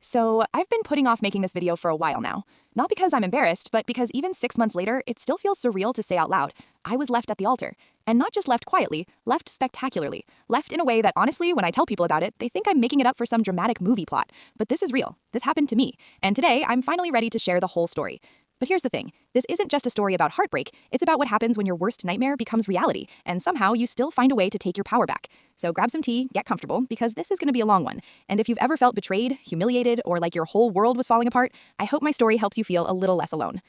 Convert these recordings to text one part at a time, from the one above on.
So, I've been putting off making this video for a while now. Not because I'm embarrassed, but because even 6 months later, it still feels surreal to say out loud, I was left at the altar. And not just left quietly, left spectacularly. Left in a way that honestly, when I tell people about it, they think I'm making it up for some dramatic movie plot. But this is real. This happened to me. And today, I'm finally ready to share the whole story. But here's the thing, this isn't just a story about heartbreak, it's about what happens when your worst nightmare becomes reality, and somehow you still find a way to take your power back. So grab some tea, get comfortable, because this is going to be a long one. And if you've ever felt betrayed, humiliated, or like your whole world was falling apart, I hope my story helps you feel a little less alone.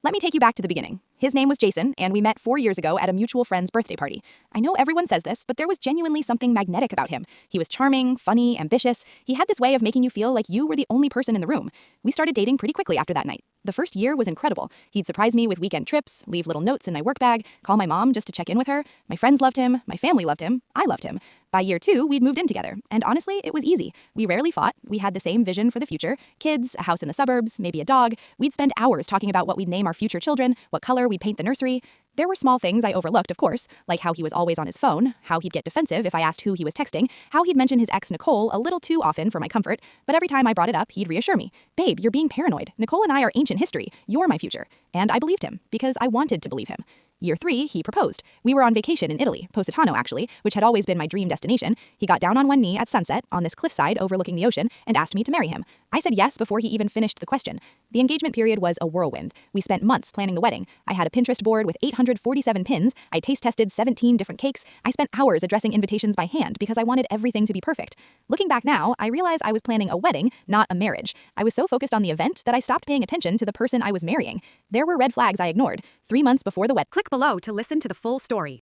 Let me take you back to the beginning. His name was Jason, and we met 4 years ago at a mutual friend's birthday party. I know everyone says this, but there was genuinely something magnetic about him. He was charming, funny, ambitious. He had this way of making you feel like you were the only person in the room. We started dating pretty quickly after that night. The first year was incredible. He'd surprise me with weekend trips, leave little notes in my work bag, call my mom just to check in with her. My friends loved him, my family loved him, I loved him. By year 2, we'd moved in together, and honestly, it was easy. We rarely fought, we had the same vision for the future, kids, a house in the suburbs, maybe a dog. We'd spend hours talking about what we'd name our future children, what color we'd paint the nursery. There were small things I overlooked, of course, like how he was always on his phone, how he'd get defensive if I asked who he was texting, how he'd mention his ex Nicole a little too often for my comfort, but every time I brought it up, he'd reassure me. Babe, you're being paranoid. Nicole and I are ancient history. You're my future. And I believed him, because I wanted to believe him. Year 3, he proposed. We were on vacation in Italy, Positano actually, which had always been my dream destination. He got down on one knee at sunset, on this cliffside overlooking the ocean, and asked me to marry him. I said yes before he even finished the question. The engagement period was a whirlwind. We spent months planning the wedding. I had a Pinterest board with 847 pins. I taste tested 17 different cakes. I spent hours addressing invitations by hand because I wanted everything to be perfect. Looking back now, I realize I was planning a wedding, not a marriage. I was so focused on the event that I stopped paying attention to the person I was marrying. There were red flags I ignored. 3 months before the wedding. Click below to listen to the full story.